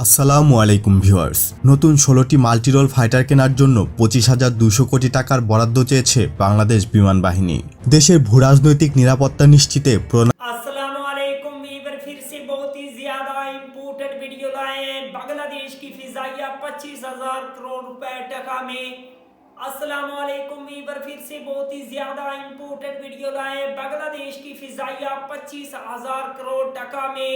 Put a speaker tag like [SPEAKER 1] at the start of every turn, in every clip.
[SPEAKER 1] আসসালামু আলাইকুম ভিউয়ার্স। নতুন ১৬টি মাল্টিরোল ফাইটার কেনার জন্য ২৫,২০০ কোটি টাকার বরাদ্দ চেয়েছে বাংলাদেশ বিমান বাহিনী। দেশের ভূরাজনৈতিক নিরাপত্তা নিশ্চিতে
[SPEAKER 2] अस्सलाम वालेकुम वीवर फिर से बहुत ही ज्यादा इम्पोर्टेंट वीडियो लाए हैं। बांग्लादेश की फिजाइया 25,000 करोड़ रुपए टका में। अस्सलाम वालेकुम वीवर फिर से बहुत ही ज्यादा इम्पोर्टेंट वीडियो लाए हैं। बांग्लादेश की फिजाइया 25,000 करोड़ टका में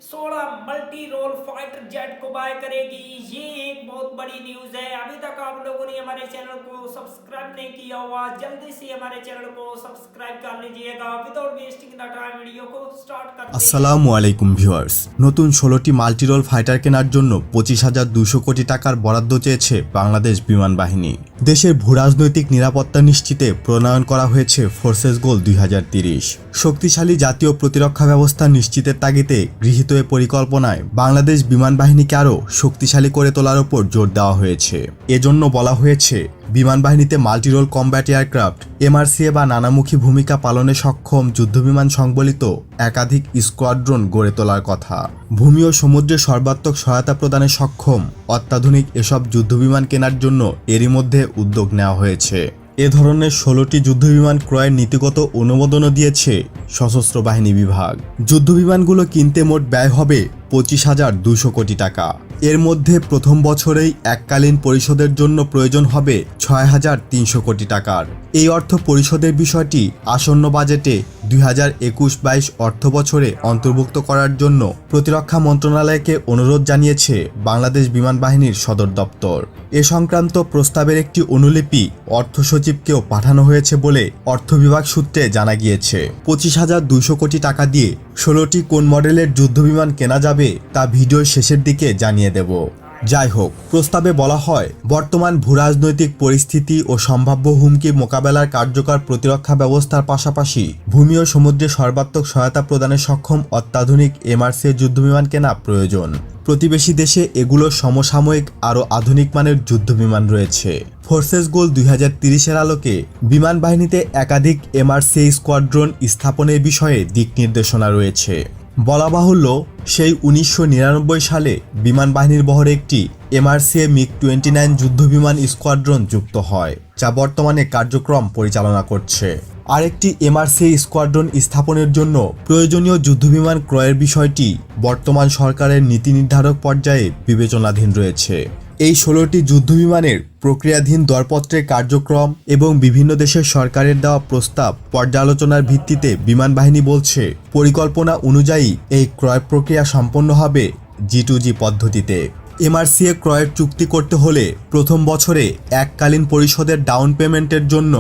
[SPEAKER 2] 16 मल्टी रोल फाइटर जेट को बाय करेगी। ये एक बहुत बड़ी न्यूज है। अभी तक आप लोगों ने हमारे चैनल को सब्सक्राइब नहीं किया हुआ, जल्दी से हमारे चैनल को सब्सक्राइब कर लीजिएगा। Without wasting the time video को स्टार्ट करते हैं।
[SPEAKER 1] আসসালামু আলাইকুম ভিউয়ার্স। নতুন ১৬টি মাল্টিরোল ফাইটার কেনার জন্য ২৫,২০০ কোটি টাকার বরাদ্দ চেয়েছে বাংলাদেশ বিমান বাহিনী। দেশের ভূরাজনৈতিক নিরাপত্তা নিশ্চিতে প্রণয়ন করা হয়েছে ফোর্সেস গোল ২০৩০। শক্তিশালী জাতীয় প্রতিরক্ষা ব্যবস্থা নিশ্চিতের তাগিদে গৃহীত এ পরিকল্পনায় বাংলাদেশ বিমান বাহিনীকে আরও শক্তিশালী করে তোলার উপর জোর দেওয়া হয়েছে। এজন্য বলা হয়েছে বিমান বাহিনীতে মাল্টিরোল কম্ব্যাট এয়ারক্রাফট এমআরসিএ বা নানামুখী ভূমিকা পালনে সক্ষম যুদ্ধবিমান সংবলিত একাধিক স্কোয়াড্রন গড়ে তোলার কথা। ভূমি ও সমুদ্রে সর্বাত্মক সহায়তা প্রদানে সক্ষম অত্যাধুনিক এসব যুদ্ধবিমান কেনার জন্য এরই মধ্যে উদ্যোগ নেওয়া হয়েছে। এ ধরনের ১৬টি যুদ্ধবিমান ক্রয়ের নীতিগত অনুমোদনও দিয়েছে সশস্ত্র বাহিনী বিভাগ। যুদ্ধবিমানগুলো কিনতে মোট ব্যয় হবে ২৫,২০০ কোটি টাকা। এর মধ্যে প্রথম বছরেই এককালীন পরিশোধের জন্য প্রয়োজন হবে ৬,৩০০ কোটি টাকার। এই অর্থ পরিশোধের বিষয়টি আসন্ন বাজেটে ২০২১-২২ অর্থবছরে অন্তর্ভুক্ত করার জন্য প্রতিরক্ষা মন্ত্রণালয়কে অনুরোধ জানিয়েছে বাংলাদেশ বিমান বাহিনীর সদর দপ্তর। এ সংক্রান্ত প্রস্তাবের একটি অনুলিপি অর্থ সচিবকেও পাঠানো হয়েছে বলে অর্থ বিভাগ সূত্রে জানা গিয়েছে। ২৫,২০০ কোটি টাকা দিয়ে ১৬টি কোন মডেলের যুদ্ধবিমান কেনা যাবে তা ভিডিওর শেষের দিকে জানিয়ে দেব। যাই হোক, প্রস্তাবে বলা হয় বর্তমান ভূরাজনৈতিক পরিস্থিতি ও সম্ভাব্য হুমকি মোকাবেলার কার্যকর প্রতিরক্ষা ব্যবস্থার পাশাপাশি ভূমি ও সমুদ্রে সর্বাত্মক সহায়তা প্রদানে সক্ষম অত্যাধুনিক এমআরসিএ যুদ্ধবিমান কেনা প্রয়োজন। প্রতিবেশী দেশে এগুলোর সমসাময়িক আরও আধুনিক মানের যুদ্ধবিমান রয়েছে। ফোর্সেস গোল ২০৩০-এর আলোকে বিমান বাহিনীতে একাধিক এমআরসিএ স্কোয়াড্রন স্থাপনের বিষয়ে দিক নির্দেশনা রয়েছে। বলা বাহুল্য, সেই ১৯৯৯ সালে বিমান বাহিনীর বহরে একটি এমআরসিএ মিগ-29 যুদ্ধবিমান স্কোয়াড্রন যুক্ত হয়, যা বর্তমানে কার্যক্রম পরিচালনা করছে। আরেকটি এমআরসিএ স্কোয়াড্রন স্থাপনের জন্য প্রয়োজনীয় যুদ্ধবিমান ক্রয়ের বিষয়টি বর্তমান সরকারের নীতি নির্ধারক পর্যায়ে বিবেচনাধীন রয়েছে। এই ১৬টি যুদ্ধবিমানের প্রক্রিয়াধীন দরপত্রের কার্যক্রম এবং বিভিন্ন দেশের সরকারের দেওয়া প্রস্তাব পর্যালোচনার ভিত্তিতে বিমান বাহিনী বলছে, পরিকল্পনা অনুযায়ী এই ক্রয় প্রক্রিয়া সম্পন্ন হবে G2G পদ্ধতিতে। এমআরসিএ ক্রয়ের চুক্তি করতে হলে প্রথম বছরে এককালীন পরিশোধের ডাউন পেমেন্টের জন্য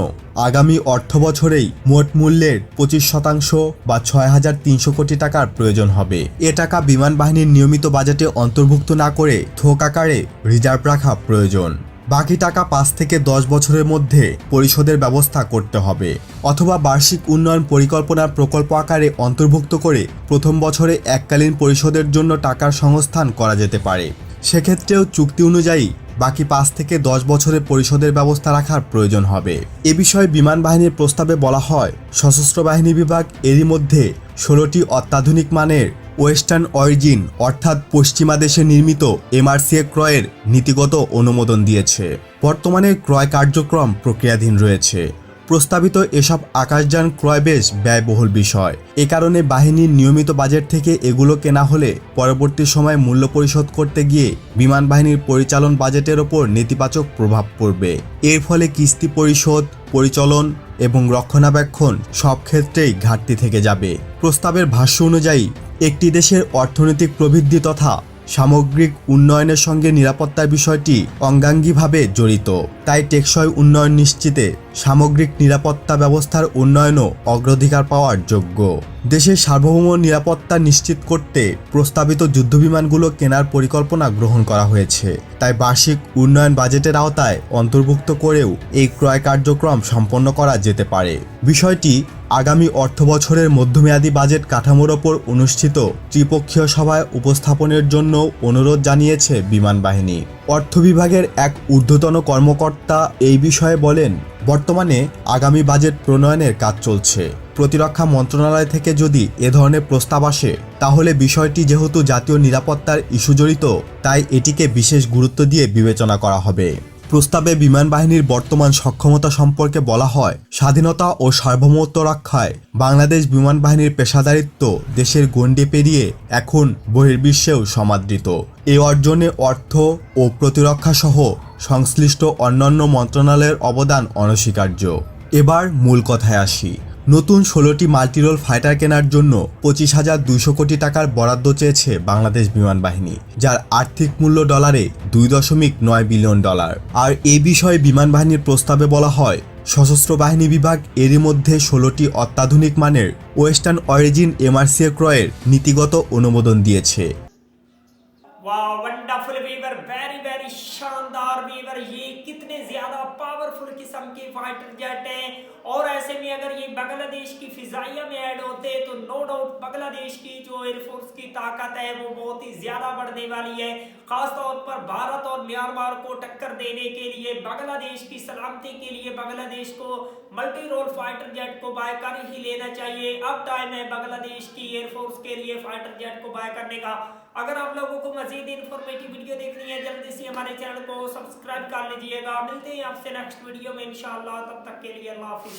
[SPEAKER 1] আগামী অর্থ বছরেই মোট মূল্যের ২৫% বা ৬,৩০০ কোটি টাকার প্রয়োজন হবে। এ টাকা বিমান বাহিনীর নিয়মিত বাজেটে অন্তর্ভুক্ত না করে থোক আকারে রিজার্ভ রাখা প্রয়োজন। বাকি টাকা ৫ থেকে ১০ বছরের মধ্যে পরিশোধের ব্যবস্থা করতে হবে, অথবা বার্ষিক উন্নয়ন পরিকল্পনার প্রকল্প আকারে অন্তর্ভুক্ত করে প্রথম বছরে এককালীন পরিশোধের জন্য টাকার সংস্থান করা যেতে পারে। সেক্ষেত্রেও চুক্তি অনুযায়ী বাকি ৫ থেকে ১০ বছরের পরিশোধের ব্যবস্থা রাখার প্রয়োজন হবে। এ বিষয়ে বিমান বাহিনীর প্রস্তাবে বলা হয়, সশস্ত্র বাহিনী বিভাগ এরই মধ্যে ১৬টি অত্যাধুনিক মানের ওয়েস্টার্ন অরিজিন অর্থাৎ পশ্চিমা দেশে নির্মিত এমআরসিএ ক্রয়ের নীতিগত অনুমোদন দিয়েছে। বর্তমানে ক্রয় কার্যক্রম প্রক্রিয়াধীন রয়েছে। প্রস্তাবিত এসব আকাশযান ক্রয় বেশ ব্যয়বহুল বিষয়। এ কারণে বাহিনীর নিয়মিত বাজেট থেকে এগুলো কেনা হলে পরবর্তী সময়ে মূল্য পরিশোধ করতে গিয়ে বিমান বাহিনীর পরিচালন বাজেটের ওপর নেতিবাচক প্রভাব পড়বে। এর ফলে কিস্তি পরিশোধ, পরিচালন এবং রক্ষণাবেক্ষণ সব ক্ষেত্রেই ঘাটতি থেকে যাবে। প্রস্তাবের ভাষ্য অনুযায়ী একটি দেশের অর্থনৈতিক প্রবৃদ্ধি তথা সামগ্রিক উন্নয়নের সঙ্গে নিরাপত্তার বিষয়টি অঙ্গাঙ্গিভাবে জড়িত। তাই টেকসই উন্নয়ন নিশ্চিতে সামগ্রিক নিরাপত্তা ব্যবস্থার উন্নয়নও অগ্রাধিকার পাওয়ার যোগ্য। দেশের সার্বভৌম নিরাপত্তা নিশ্চিত করতে প্রস্তাবিত যুদ্ধবিমানগুলো কেনার পরিকল্পনা গ্রহণ করা হয়েছে। তাই বার্ষিক উন্নয়ন বাজেটের আওতায় অন্তর্ভুক্ত করেও এই ক্রয় কার্যক্রম সম্পন্ন করা যেতে পারে। বিষয়টি আগামী অর্থবছরের মধ্যমেয়াদী বাজেট কাঠামোর ওপর অনুষ্ঠিত ত্রিপক্ষীয় সভায় উপস্থাপনের জন্য অনুরোধ জানিয়েছে বিমান বাহিনী। অর্থ বিভাগের এক ঊর্ধ্বতন কর্মকর্তা এই বিষয়ে বলেন, বর্তমানে আগামী বাজেট প্রণয়নের কাজ চলছে। প্রতিরক্ষা মন্ত্রণালয় থেকে যদি এ ধরনের প্রস্তাব আসে তাহলে বিষয়টি যেহেতু জাতীয় নিরাপত্তার ইস্যু জড়িত, তাই এটিকে বিশেষ গুরুত্ব দিয়ে বিবেচনা করা হবে। প্রস্তাবে বিমান বাহিনীর বর্তমান সক্ষমতা সম্পর্কে বলা হয়, স্বাধীনতা ও সার্বভৌমত্ব রক্ষায় বাংলাদেশ বিমান বাহিনীর পেশাদারিত্ব দেশের গণ্ডি পেরিয়ে এখন বহির্বিশ্বেও সমাদৃত। এই অর্জনে অর্থ ও প্রতিরক্ষা সহ সংশ্লিষ্ট অন্যান্য মন্ত্রণালয়ের অবদান অনস্বীকার্য। এবার মূল কথায় আসি। নতুন 16টি মাল্টিরোল ফাইটার কেনার জন্য 25,200 কোটি টাকার বরাদ্দ চেয়েছে বাংলাদেশ বিমান বাহিনী, যার আর্থিক মূল্য ডলারে $2.9 বিলিয়ন। আর এই বিষয়ে বিমান বাহিনীর প্রস্তাবে বলা হয়, সশস্ত্র বাহিনী বিভাগ এরই মধ্যে 16টি অত্যাধুনিক মানের ওয়েস্টার্ন অরিজিন MRCA ক্রয়ের নীতিগত অনুমোদন দিয়েছে।
[SPEAKER 2] वाह वंडरफुल वीवर, वेरी शानदार वीवर। ये कितने ज्यादा पावरफुल किस्म के फाइटर जेट हैं, और ऐसे में अगर ये बांग्लादेश की फिजाइया में ऐड होते तो नो डाउट बांग्लादेश की जो एयरफोर्स की ताकत है वो बहुत ही ज्यादा बढ़ने वाली है। खासतौर पर भारत और म्यांमार को टक्कर देने के लिए, बांग्लादेश की सलामती के लिए बांग्लादेश को मल्टी रोल फाइटर जेट को बाय कर ही लेना चाहिए। अब टाइम है बांग्लादेश की एयरफोर्स के लिए फाइटर जेट को बाय करने का। अगर आप लोगों को मजीद इन्फॉर्मेटिव वीडियो देखनी है, जल्दी से हमारे चैनल को सब्सक्राइब कर लीजिएगा। मिलते हैं आपसे नेक्स्ट वीडियो में इंशाल्लाह, तब तक के लिए अल्लाह हाफिज।